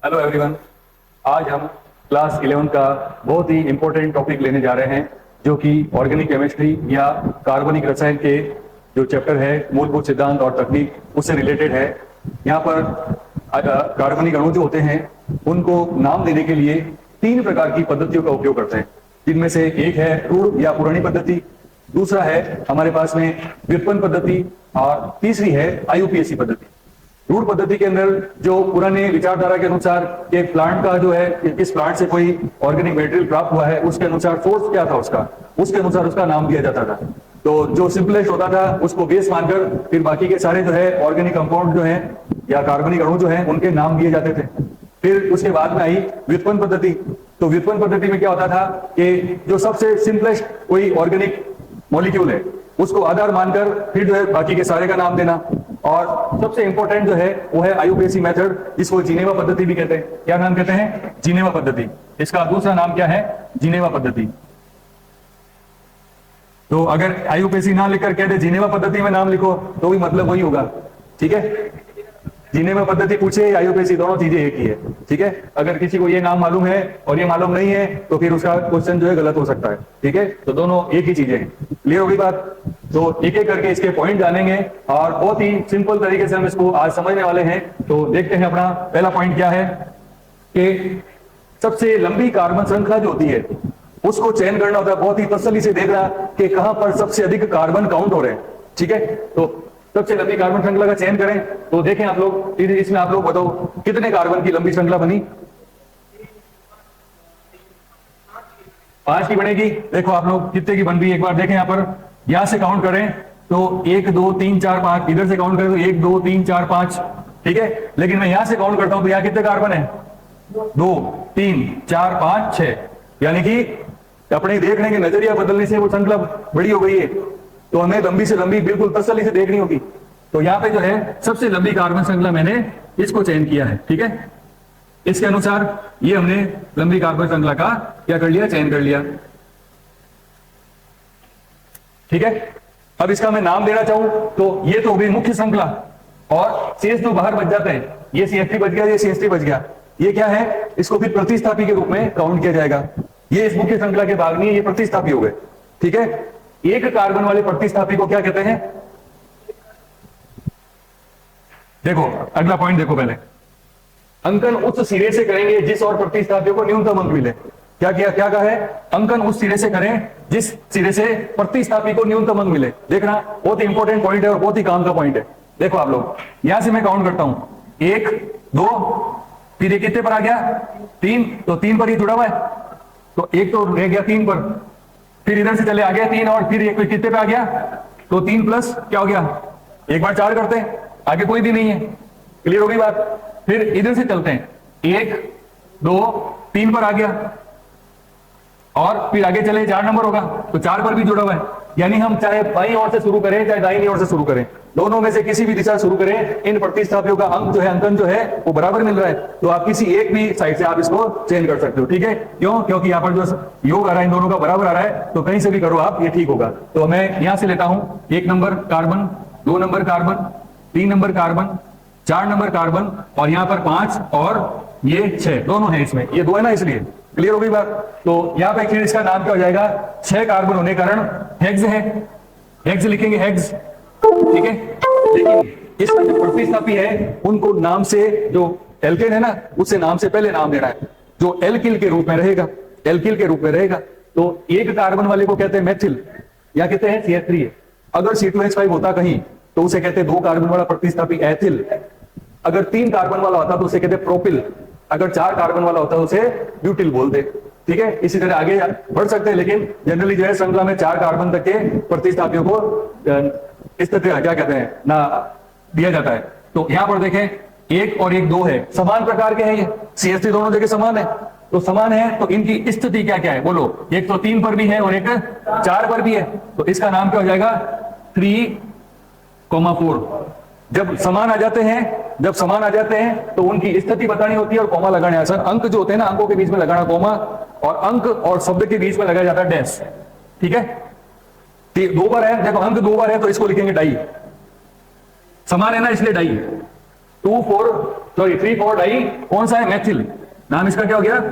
Hello everyone. आज हम class 11 का बहुत ही इंपॉर्टेंट टॉपिक लेने जा रहे हैं, जो कि ऑर्गेनिक केमिस्ट्री या कार्बनिक रसायन के जो चैप्टर है मूलभूत सिद्धांत और तकनीक उससे रिलेटेड है। यहाँ पर कार्बनिक अणु जो होते हैं उनको नाम देने के लिए तीन प्रकार की पद्धतियों का उपयोग करते हैं, जिनमें से एक है रूढ़ या पुरानी पद्धति, दूसरा है हमारे पास में व्युत्पन्न पद्धति और तीसरी है आईयूपीएसी पद्धति। रूढ़ पद्धति के अंदर जो पुराने विचारधारा के अनुसार एक प्लांट का जो है किस प्लांट से कोई ऑर्गेनिक मटेरियल प्राप्त हुआ है उसके अनुसार सोर्स क्या था उसके अनुसार उसका नाम दिया जाता था। तो जो सिंपलेस्ट होता था उसको बेस मानकर फिर बाकी के सारे जो है ऑर्गेनिक कंपाउंड जो है या कार्बनिक अणु जो है उनके नाम दिए जाते थे। फिर उसके बाद में आई व्युत्पन्न पद्धति। तो व्युत्पन्न पद्धति में क्या होता था कि जो सबसे सिंपलेस्ट कोई ऑर्गेनिक मॉलिक्यूल है उसको आधार मानकर फिर जो है बाकी के सारे का नाम देना। और सबसे इंपॉर्टेंट जो है वो है आईयूपीएसी मेथड, जिसको जिनेवा पद्धति भी कहते हैं। क्या नाम कहते हैं? जिनेवा पद्धति। इसका दूसरा नाम क्या है? जिनेवा पद्धति। तो अगर आईयूपीएसी ना लिखकर कहते जिनेवा पद्धति में नाम लिखो तो भी मतलब वही होगा, ठीक है। जिनेवा पद्धति पूछे आईयूपीएसी दोनों चीजें एक ही है, ठीक है। अगर किसी को ये नाम मालूम है और ये मालूम नहीं है तो फिर उसका क्वेश्चन जो है गलत हो सकता है, ठीक है। तो दोनों एक ही चीजें हैं। क्लियर होगी बात? तो एक एक करके इसके पॉइंट जानेंगे और बहुत ही सिंपल तरीके से हम इसको आज समझने वाले हैं। तो देखते हैं अपना पहला पॉइंट क्या है कि सबसे लंबी कार्बन श्रृंखला जो होती है उसको चयन करना होता है। बहुत ही तसल्ली से देखना कि कहां पर सबसे अधिक कार्बन काउंट हो रहे हैं, ठीक है। तो सबसे लंबी कार्बन श्रृंखला का चयन करें। तो देखें आप लोग, इसमें आप लोग बताओ कितने कार्बन की लंबी श्रृंखला बनी? 5 की बनेगी। देखो आप लोग कितने की बन रही है एक बार देखें। यहाँ पर यहां से काउंट करें तो 1 2 3 4 5, इधर से काउंट करें तो 1 2 3 4 5, ठीक है। लेकिन मैं यहां से काउंट करता हूं तो यहां कितने कार्बन है? 2 3 4 5 6। यानी कि अपने देखने के नजरिया बदलने से वो श्रृंखला बड़ी हो गई है। तो हमें लंबी से लंबी बिल्कुल तसल्ली से देखनी होगी। तो यहाँ पे जो है सबसे लंबी कार्बन श्रृंखला मैंने इसको चयन किया है, ठीक है। इसके अनुसार ये हमने लंबी कार्बन श्रृंखला का क्या कर लिया? चयन कर लिया, ठीक है। अब इसका मैं नाम देना चाहूं तो ये तो हो गई मुख्य श्रृंखला और शेष जो बाहर बच जाते हैं, ये CH3 बच गया, ये CH3 बच गया, ये क्या है? इसको फिर प्रतिस्थापी के रूप में काउंट किया जाएगा। ये इस मुख्य श्रृंखला के भाग नहीं है, ये प्रतिस्थापी हो गए, ठीक है। एक कार्बन वाले प्रतिस्थापी को क्या कहते हैं? देखो अगला पॉइंट देखो पहले। अंकन उस सिरे से करेंगे जिस और प्रतिस्थापियों को न्यूनतम अंक मिले। क्या किया? क्या कहा है? अंकन उस सिरे से करें जिस सिरे से प्रतिस्थापी को न्यूनतम अंक मिले। देखना बहुत ही इंपॉर्टेंट पॉइंट है और बहुत ही काम का पॉइंट है। देखो आप लोग, यहां से मैं काउंट करता हूं 1 2, फिर ये कितने पर आ गया? 3। तो 3 पर ही जुड़ा हुआ है तो एक तो रह गया 3 पर। फिर इधर से चले आ गया 3 और फिर एक कितने पे आ गया? तो 3 प्लस क्या हो गया? एक बार 4 करते हैं, आगे कोई भी नहीं है। क्लियर हो गई बात? फिर इधर से चलते हैं 1 2 3 पर आ गया और फिर आगे चले 4 नंबर होगा तो 4 पर भी जुड़ा हुआ है। यानी हम चाहे बाईं ओर से शुरू करें चाहे दाईं ओर से शुरू करें, दोनों में से किसी भी दिशा शुरू करें, इन प्रतिस्थापियों का अंक जो है अंकन जो है वो बराबर मिल रहा है। तो आप किसी एक भी साइड से आप इसको चेंज कर सकते हो, ठीक है। क्यों? क्योंकि यहाँ पर जो योग आ रहा है इन दोनों का बराबर आ रहा है, तो कहीं से भी करो आप, ये ठीक होगा। तो मैं यहां से लेता हूं 1 number carbon, 2 number carbon, 3 number carbon, 4 number carbon और यहाँ पर 5 और ये 6 दोनों है इसमें, ये 2 है ना, इसलिए। क्लियर हो गई बात? तो यहाँ पे फिर इसका नाम क्या हो जाएगा? 6 कार्बन होने के कारण हेक्स है, हेक्स लिखेंगे, हेक्स, ठीक है। लेकिन इसका जो प्रतिस्थापी है उनको नाम से, जो एल्केन है ना उससे नाम से पहले नाम देना है, जो एल्किल के रूप में रहेगा, एल्किल के रूप में रहेगा। तो एक कार्बन वाले को कहते हैं मेथिल या कहते हैं CH3 है। अगर C2H5 होता कहीं तो उसे कहते हैं 2 कार्बन वाला प्रतिस्थापी एथिल। अगर 3 कार्बन वाला होता तो उसे कहते प्रोपिल। अगर 4 कार्बन वाला होता तो उसे ब्यूटिल बोलते, ठीक है। इसी तरह आगे बढ़ सकते हैं, लेकिन जनरली जो है श्रृंखला में 4 कार्बन तक के प्रतिस्थापियों को इस तरह क्या कहते हैं ना दिया जाता है। तो यहां पर देखें 1 और 1 2 है, समान प्रकार के हैं ये, CH3 दोनों जगह समान है। तो समान है तो इनकी स्थिति क्या क्या है बोलो? एक तो 3 पर भी है और एक 4 पर भी है। तो इसका नाम क्या हो जाएगा? 3,4। जब समान आ जाते हैं तो उनकी स्थिति बतानी होती है और कॉमा लगाने आसान। अंक जो होते हैं ना, अंकों के बीच में लगाना कॉमा, और अंक और शब्द के बीच में लगाया जाता है डैश, ठीक है। 2 बार है, देखो अंक 2 बार है तो इसको लिखेंगे डाई, समान है ना इसलिए डाई। 3 4 डाई कौन सा है? मेथिल। नाम इसका क्या हो गया?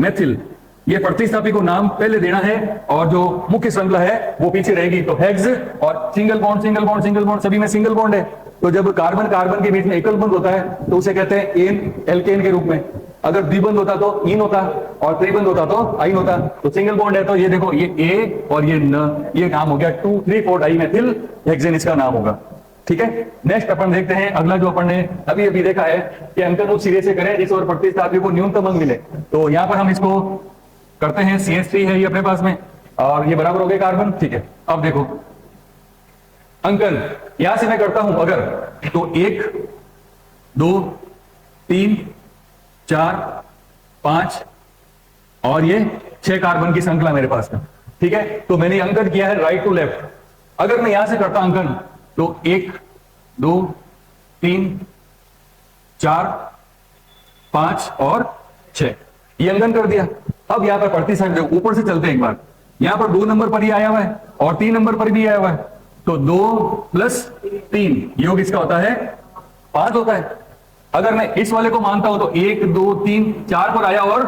मेथिल। ये प्रतिस्थापी को नाम पहले देना है और जो मुख्य श्रृंखला है वो पीछे रहेगी। तो हेक्स और single bond single bond single bond, सभी में सिंगल बॉन्ड है। तो जब कार्बन कार्बन के बीच में एकल बंध होता है तो उसे कहते हैं एन, एल्केन के रूप में। अगर द्विबंध होता तो इन होता और त्रिबंध होता तो आइन होता। तो सिंगल बॉन्ड है तो ये देखो, ये ए और ये न, ये नाम हो गया 2 3 4 डाई मेथिल हेक्सेन, इसका नाम होगा। ठीक है, नेक्स्ट अपन देखते हैं अगला जो अपन ने अभी अभी देखा है कि अंकन उस सिरे से करें जिस और प्रतिस्थापी को न्यूनतम अंक मिले। तो यहां पर हम इसको करते हैं, CH3 है ये अपने पास में और ये बराबर हो गए कार्बन। ठीक है, अब देखो अंकन यहां से मैं करता हूं अगर, तो 1 2 3 4 5 और ये 6 कार्बन की श्रृंखला मेरे पास में। ठीक है, तो मैंने अंकन किया है राइट टू लेफ्ट। अगर मैं यहां से करता अंकन तो 1 2 3 4 5 और 6, ये अंकन कर दिया। अब यहां पर प्रतिस्थापी ऊपर से चलते हैं एक बार, यहां पर 2 नंबर पर ही आया हुआ है और 3 नंबर पर भी आया हुआ है। तो 2 + 3 योग इसका होता है 5 होता है। अगर मैं इस वाले को मानता हूं तो 1 2 3 4 पर आया और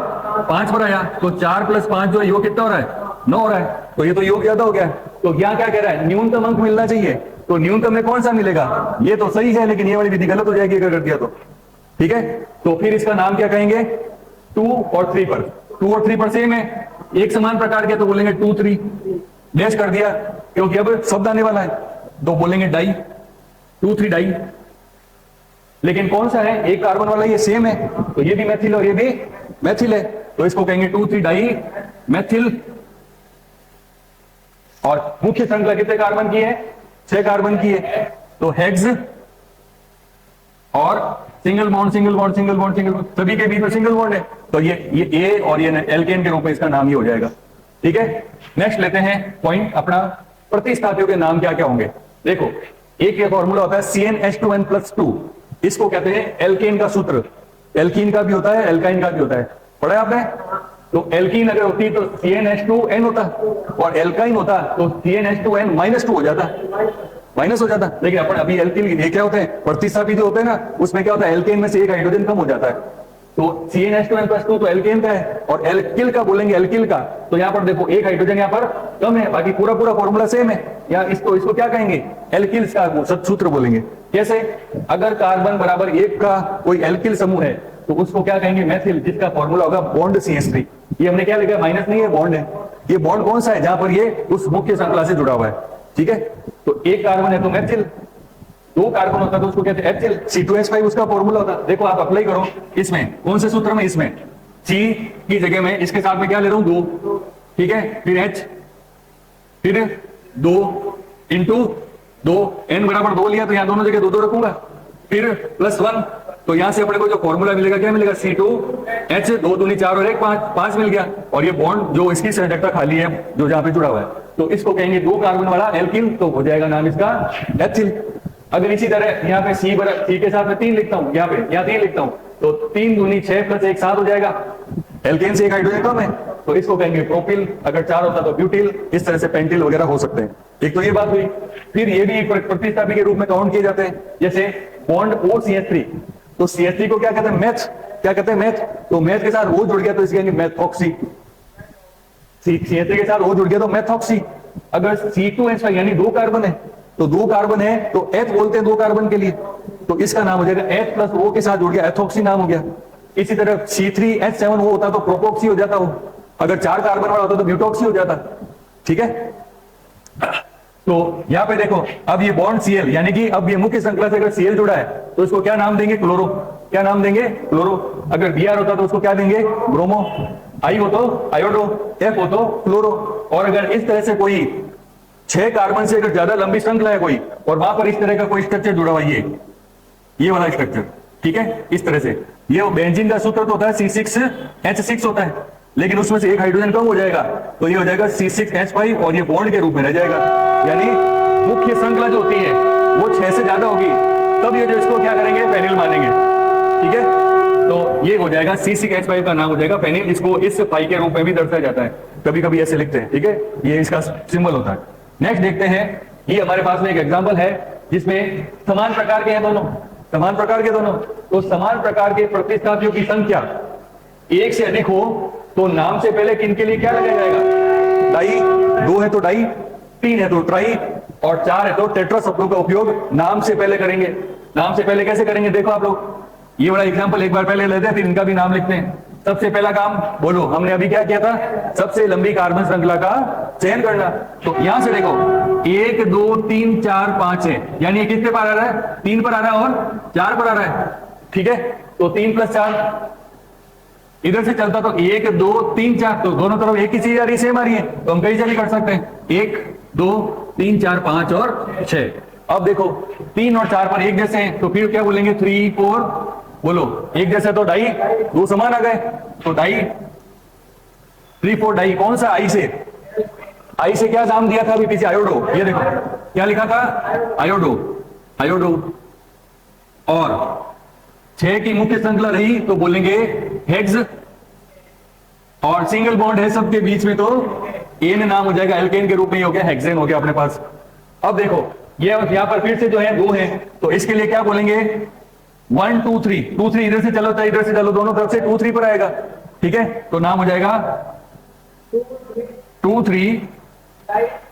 5 पर आया, तो 4 + 5 जो है योग कितना हो रहा है? 9 हो रहा है। तो ये तो योग ज्यादा हो गया। तो यहाँ क्या कह रहा है? न्यूनतम अंक मिलना चाहिए। तो न्यूनतम में कौन सा मिलेगा? ये तो सही है, लेकिन ये वाली विधि गलत हो जाएगी अगर कर दिया तो। ठीक है, तो फिर इसका नाम क्या कहेंगे? 2 और 3 पर, 2 और 3 पर सेम है, एक समान प्रकार के, तो बोलेंगे 2 3 डैश कर दिया क्योंकि अब शब्द आने वाला है, तो बोलेंगे डाई, 2 3 डाई। लेकिन कौन सा है? एक कार्बन वाला, ये सेम है, तो ये भी मेथिल और ये भी मेथिल है, तो इसको कहेंगे 2 3 डाई मेथिल। और मुख्य श्रृंखला कितने कार्बन की है? 6 कार्बन की है। तो हेक्स और single bond single bond single bond single bond, सभी के बीच में सिंगल बॉन्ड है, तो ये ए और ये एल्केन के रूप में इसका नाम ही हो जाएगा। ठीक है, नेक्स्ट लेते हैं पॉइंट अपना, प्रतिस्थापियों के नाम क्या क्या होंगे। देखो, एक ये फॉर्मूला होता है CnH2n+2, इसको कहते हैं एल्केन का सूत्र। एल्कीन का भी होता है, एल्काइन का भी होता है, पढ़ा है आपने? तो एल्कीन अगर होती तो CnH2n होता और एल्काइन होता तो CnH2n-2 हो जाता, माइनस हो जाता। लेकिन अपन अभी एल्किल ये क्या होते हैं? प्रतिस्थापी जो होते हैं ना, उसमें क्या होता है? एल्केन में से एक हाइड्रोजन कम हो जाता है। तो CnH2n+2 तो एल्केन का है और एल्किल का बोलेंगे एल्किल का। तो यहाँ पर देखो एक हाइड्रोजन यहाँ पर कम है, बाकी पूरा पूरा फॉर्मूला सेम है। या इसको क्या कहेंगे? एल्किल्स का सूत्र बोलेंगे। कैसे? अगर कार्बन बराबर 1 का कोई एल्किल समूह है तो उसको क्या कहेंगे? मेथिल, जिसका फॉर्मूला होगा बॉन्ड CH3। ये हमने क्या लिखा? माइनस नहीं है, बॉन्ड है। ये बॉन्ड कौन सा है? जहां पर ये उस मुख्य श्रृंखला से जुड़ा हुआ है। ठीक है, तो एक कार्बन है तो मेथिल, 2 कार्बन होता है तो उसको कहते हैं एथिल। C2H5 उसका फॉर्मूला होता है। देखो आप अप्लाई करो इसमें, कौन से सूत्र में? इसमें C की जगह में इसके साथ में क्या ले रहा हूं? 2। ठीक है, फिर H, फिर 2 × 2, N बराबर 2 लिया तो यहां दोनों जगह 2 2 रखूंगा, फिर +1, तो यहां से अपने को जो फॉर्मूला मिलेगा क्या मिलेगा? C2H, 2 दूनी 4 और 1 5 मिल गया। और ये बॉन्ड जो इसकी संरचना खाली है जो जहां पे जुड़ा हुआ है, तो इसको कहेंगे 2 कार्बन वाला एल्किल, तो हो जाएगा नाम इसका एथिल। अगर इसी तरह यहाँ पे C के साथ में 3 लिखता हूँ, यहाँ 3 लिखता हूँ, तो 3 दूनी 6 + 1 7 हो जाएगा। एल्केन से एक हाइड्रोजन कम है तो इसको कहेंगे प्रोपिल, अगर 4 होता तो ब्यूटिल, इस तरह से पेंटिल वगैरह हो सकते हैं। एक तो ये बात हुई। फिर ये भी एक प्रतिस्थापी के रूप में काउंट किए जाते हैं, जैसे बॉन्ड OCH3, तो CH3 को क्या कहते हैं? मैथ। क्या कहते हैं? मैथ। तो मैथ के साथ O जुड़ गया तो इसके मैथॉक्सी। CH3 के साथ O जुड़ गया तो मैथॉक्सी। अगर C2H5 यानी 2 कार्बन है तो 2 कार्बन है तो H बोलते हैं 2 कार्बन के लिए, तो इसका नाम हो जाएगा H + O के साथ जुड़ गया, एथॉक्सी नाम हो गया। इसी तरह C3H7O होता तो प्रोपोक्सी हो जाता हो, अगर 4 कार्बन वाला होता तो ब्यूटॉक्सी हो जाता। ठीक है, तो यहां पे देखो अब ये बॉन्ड Cl, यानी कि अब ये मुख्य श्रृंखला से अगर Cl जुड़ा है तो इसको क्या नाम देंगे? क्लोरो। क्या नाम देंगे? क्लोरो। अगर Br होता तो उसको क्या देंगे? ब्रोमो। I हो तो आयोडो, F हो तो क्लोरो। और अगर इस तरह से कोई 6 कार्बन से अगर ज्यादा लंबी श्रृंखला है कोई और वहां पर इस तरह का कोई स्ट्रक्चर जुड़ा हुआ है, ये वाला स्ट्रक्चर, ठीक है, इस तरह से, ये बेंजीन का सूत्र तो होता है C6H6 होता है, लेकिन उसमें से एक हाइड्रोजन कम हो जाएगा तो ये हो जाएगा C6H5 और ये बॉन्ड के रूप में रह जाएगा। यानी मुख्य श्रृंखला जो होती है वो 6 से ज्यादा होगी, तब ये जो इसको क्या करेंगे? फेनिल मानेंगे। ठीक है, तो ये हो जाएगा C6H5 का नाम हो जाएगा फेनिल। इसको इस फाई के रूप में भी दर्शाया जाता है, कभी कभी ऐसे लिखते हैं। ठीक है, ये इसका सिंबल होता है। नेक्स्ट देखते हैं, ये हमारे पास में एक एग्जांपल है जिसमें समान प्रकार के हैं दोनों, समान प्रकार के दोनों, तो समान प्रकार के प्रतिस्थापियों की संख्या एक से अधिक हो तो नाम से पहले किन के लिए क्या लगाया जाएगा? डाई। 2 है तो डाई, 3 है तो ट्राई, और 4 है तो टेट्रा शब्दों का उपयोग नाम से पहले करेंगे। नाम से पहले कैसे करेंगे देखो आप लोग, ये बड़ा एग्जांपल एक बार पहले लेते हैं, फिर इनका भी नाम लिखते हैं। सबसे पहला काम बोलो, हमने अभी क्या किया था? सबसे लंबी कार्बन श्रृंखला का चयन करना। तो यहां से देखो 1 2 3 4 5 है, यानी ये कितने पर आ रहा है? 3 पर आ रहा है और 4 पर आ रहा है, ठीक है। तो 3 + 4 इधर से चलता तो 1 2 3 4, तो दोनों तरफ एक ही चीज आ रही है, सेम आ रही है, तो हम कई जगह कर सकते हैं। 1 2 3 4 5 और 6। अब देखो 3 और 4 पर एक जैसे हैं, तो फिर क्या बोलेंगे? 3 4, बोलो एक जैसे तो डाई, 2 समान आ गए तो डाई, 3 4 डाई। कौन सा? आई से। आई से क्या नाम दिया था अभी पीछे? आयोडो। ये देखो क्या लिखा था? Iodo, iodo. और 6 की मुख्य श्रृंखला रही तो बोलेंगे हेक्स, और सिंगल बॉन्ड है सबके बीच में तो एन नाम हो जाएगा, एल्केन के रूप में हो गया, हेक्सेन हो गया अपने पास। अब देखो ये यहां पर फिर से जो है 2 है, तो इसके लिए क्या बोलेंगे? 1 2 3, 2 3 इधर से चलो, इधर से चलो, दोनों तरफ से 2 3 पर आएगा, ठीक है। तो नाम हो जाएगा 2 3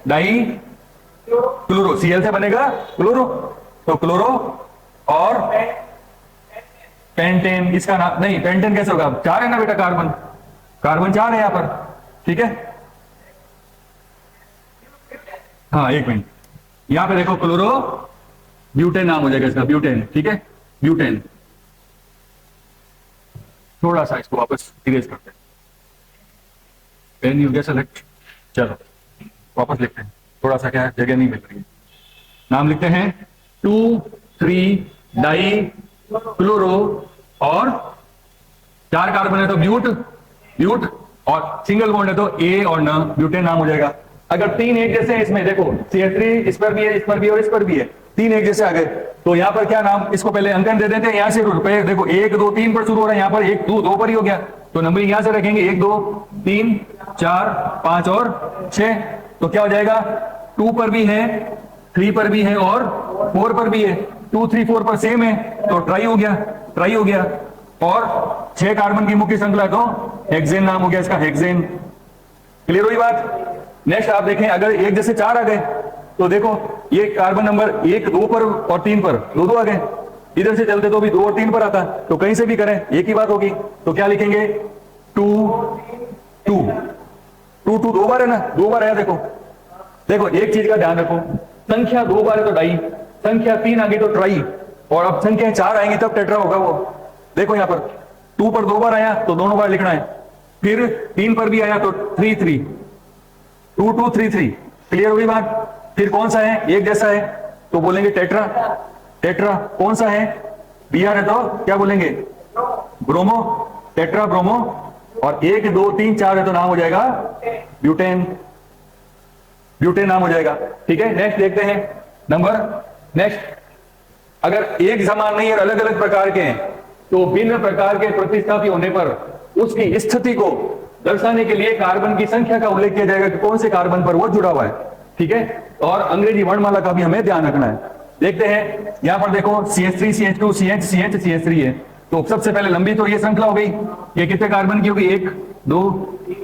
डाई क्लोरो, सीएल से बनेगा क्लोरो, तो क्लोरो और पेंटेन। इसका नाम नहीं, पेंटेन कैसे होगा? 4 है ना बेटा, कार्बन, कार्बन 4 है यहां पर, ठीक है। हाँ एक मिनट, यहां पे देखो क्लोरो ब्यूटेन नाम हो जाएगा इसका, ब्यूटेन, ठीक है, ब्यूटेन। थोड़ा सा इसको वापस इरेज करते हैं, पेन यू गया सेलेक्ट, चलो वापस लिखते हैं, थोड़ा सा क्या है जगह नहीं मिल रही है। नाम लिखते हैं 2 3 डाई क्लोरो, और 4 कार्बन है तो ब्यूट, ब्यूट, और सिंगल बॉन्ड है तो ए और न, ब्यूटेन नाम हो जाएगा। अगर 3 एक जैसे हैं इसमें, देखो CH3 इस पर भी है, इस पर भी है और इस पर भी है, 3 एक जैसे आ गए, तो यहां पर क्या नाम? इसको पहले अंकन दे देते हैं, यहां से रुपए देखो 1 2 3 पर शुरू हो रहा है, यहां पर 1 2 2 पर ही हो गया, तो नंबरिंग यहां से रखेंगे 1 2 3 4 5 और 6। तो क्या हो जाएगा? 2 पर भी है, 3 पर भी है और 4 पर भी है, 2 3 4 पर सेम है, तो ट्राई हो गया, ट्राई हो गया। और 6 कार्बन की मुख्य श्रृंखला तो हेक्सेन नाम हो गया इसका, हेक्सेन। क्लियर हुई बात? नेक्स्ट आप देखें, अगर एक जैसे 4 आ गए तो देखो ये कार्बन नंबर 1 2 पर और 3 पर 2 2 आ गए, इधर से चलते तो भी 2 और 3 पर आता, तो कहीं से भी करें एक ही बात होगी। तो क्या लिखेंगे? 2 2 2 2 2 बार है ना, 2 बार आया। देखो देखो एक चीज का ध्यान रखो, संख्या 2 बार है तो डाई, संख्या 3 आ गई तो ट्राई, और अब संख्या 4 आएंगी तब टेट्रा होगा वो। देखो यहां पर 2 पर 2 बार आया तो दोनों बार लिखना है, फिर 3 पर भी आया तो 3 3 2 2 3 3। क्लियर हुई बात? फिर कौन सा है? एक जैसा है तो बोलेंगे टेट्रा, टेट्रा। कौन सा है? Br है तो क्या बोलेंगे? Bromo, tetra bromo. और 1 2 3 4 है तो नाम हो जाएगा ब्यूटेन, ब्यूटेन नाम हो जाएगा, ठीक है। नेक्स्ट देखते हैं नंबर नेक्स्ट, अगर एक समान नहीं और अलग अलग प्रकार के हैं तो भिन्न प्रकार के प्रतिस्थापी होने पर उसकी स्थिति को दर्शाने के लिए कार्बन की संख्या का उल्लेख किया जाएगा कि कौन से कार्बन पर वो जुड़ा हुआ है, ठीक है। और अंग्रेजी वर्णमाला का भी हमें ध्यान रखना है। देखते हैं यहां पर देखो CH3 CH2 CH CH CH3 है, तो सबसे पहले लंबी तो ये श्रृंखला हो गई, ये कितने कार्बन की होगी? 1 2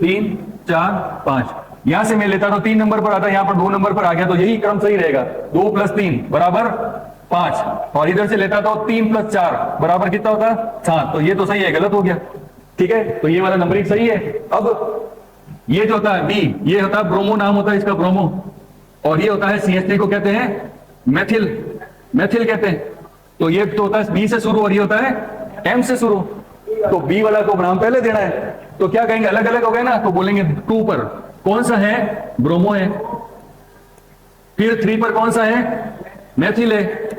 3 4 5। यहां से मैं लेता तो 3 नंबर पर आता, यहां पर 2 नंबर पर आ गया, तो यही क्रम सही रहेगा, 2 + 3 बराबर 5, और इधर से लेता तो 3 + 4 बराबर कितना होता? 7। तो ये तो सही है, गलत हो गया, ठीक है। तो ये वाला नंबरिंग सही है। अब ये जो होता है बी, ये होता है ब्रोमो, नाम होता है इसका ब्रोमो, और ये होता है CH3 को कहते हैं मेथिल, मेथिल कहते हैं। तो ये तो होता है बी से शुरू और ये होता है एम से शुरू, तो बी वाला को नाम पहले देना है। तो क्या कहेंगे? अलग अलग हो गए ना, तो बोलेंगे 2 पर कौन सा है? ब्रोमो है। फिर 3 पर कौन सा है? मेथिल है।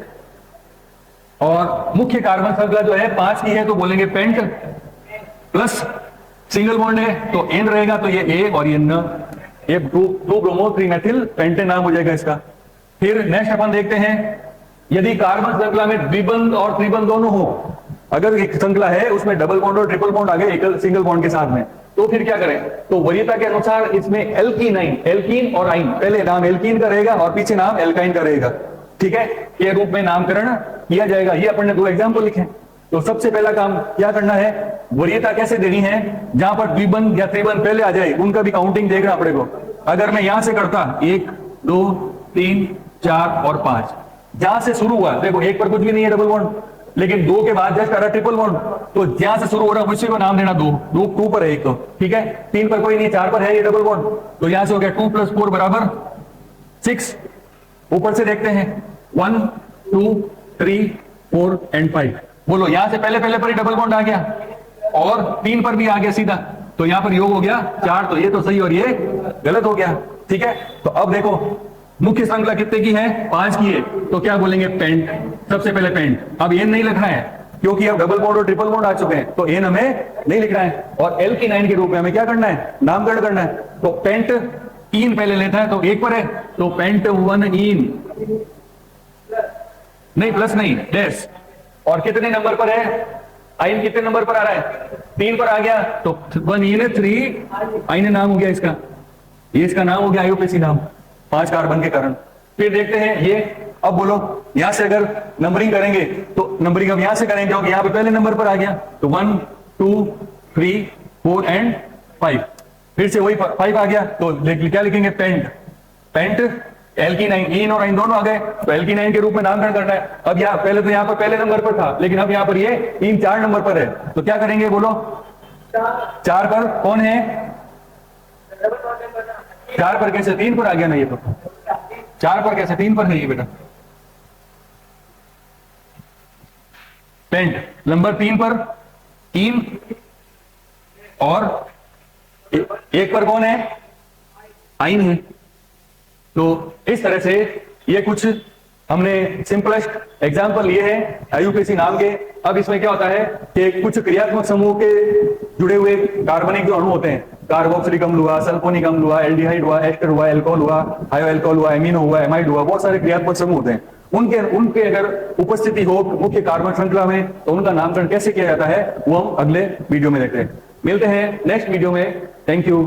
और मुख्य कार्बन श्रृंखला जो है 5 की है तो बोलेंगे पेंट, प्लस सिंगल बॉन्ड है तो एन रहेगा, तो ये ए और ये न, ये 2 ब्रोमो 3 मेथिल पेंटेन नाम हो जाएगा इसका। फिर नेक्स्ट अपन देखते हैं, यदि कार्बन श्रृंखला में द्विबंध और त्रिबंध दोनों हो, अगर एक श्रृंखला है उसमें डबल बॉन्ड और ट्रिपल बॉन्ड आ गए एकल सिंगल बॉन्ड के साथ में, तो फिर क्या करें? तो वरीयता के अनुसार इसमें एल्कीन और आइन, पहले नाम एल्कीन का रहेगा और पीछे नाम एल्काइन का रहेगा। ठीक है, के रूप में नामकरण किया जाएगा। ये अपन ने 2 एग्जाम्पल लिखे। तो सबसे पहला काम क्या करना है, वरीयता कैसे देनी है, जहां पर द्विबंध या त्रिबंध पहले आ जाए उनका भी काउंटिंग देखना अपने को। अगर मैं यहां से करता 1 2 3 4 और 5, जहां से शुरू हुआ देखो 1 पर कुछ भी नहीं है डबल बॉन्ड, लेकिन 2 के बाद जस्ट आ रहा ट्रिपल बॉन्ड, तो जहां से शुरू हो रहा है उसी को नाम देना 2 पर है एक तो, ठीक है। 3 पर कोई नहीं, 4 पर है ये डबल बॉन्ड, तो यहां से हो गया 2 + 4 बराबर 6। ऊपर से देखते हैं 1 2 3 4 एंड 5। बोलो यहां से पहले पर ही डबल बॉन्ड आ गया और 3 पर भी आ गया सीधा, तो यहां पर योग हो गया 4, तो ये तो सही और ये गलत हो गया, ठीक है। तो अब देखो मुख्य श्रृंखला कितने की है, 5 की है, तो क्या बोलेंगे, पेंट। सबसे पहले पेंट। अब एन नहीं लिखना है क्योंकि अब डबल बॉन्ड और ट्रिपल बॉन्ड आ चुके हैं, तो एन हमें नहीं लिखना है। और एल्कीनाइन के रूप में हमें क्या करना है, नामकरण करना है। तो पेंट इन पहले लेता है तो 1 पर है, तो पेंट 1 इन, नहीं प्लस नहीं डैश। और कितने नंबर पर है, आइन कितने नंबर पर आ रहा है, 3 पर आ गया, तो 1 इन 3 आइन नाम हो गया इसका, ये इसका नाम हो गया आईयूपीएसी नाम, 5 कार्बन के कारण। फिर देखते हैं ये, अब बोलो यहां से अगर नंबरिंग करेंगे तो नंबरिंग अब यहां से करेंगे क्योंकि यहां पे पहले नंबर पर आ गया, तो 1 2 3 4 एंड 5। फिर से वही 5 आ गया, तो क्या लिखेंगे, पेंट। पेंट एल्कीनाइन, इन और आइन दोनों आ गए, तो एल्कीनाइन के रूप में नामकरण करना है। अब यहाँ पहले तो यहाँ पर पहले नंबर पर था, लेकिन अब यहाँ पर ये इन 4 नंबर पर है, तो क्या करेंगे बोलो, 4 पर कौन है, 4 पर कैसे, 3 पर आ गया ना ये, तो 4 पर कैसे 3 पर है ये बेटा। पेंट नंबर 3 पर इन और 1 पर कौन है, आइन है। तो इस तरह से ये कुछ हमने सिंपलेस्ट एग्जांपल लिए हैं आईयूपीएसी नाम के। अब इसमें क्या होता है कि कुछ क्रियात्मक समूह के जुड़े हुए कार्बनिक जो अणु होते हैं, कार्बोक्सिलिक अम्ल हुआ, सल्फोनिक अम्ल हुआ, एल्डिहाइड हुआ, एस्टर हुआ, एल्कोहल हुआ, हायो एल्कोहल हुआ, एमिनो हुआ, एमाइड हुआ, बहुत सारे क्रियात्मक समूह होते हैं। उनके अगर उपस्थिति हो मुख्य कार्बन श्रृंखला में, तो उनका नामकरण कैसे किया जाता है वो हम अगले वीडियो में देखते हैं। मिलते हैं नेक्स्ट वीडियो में। Thank you.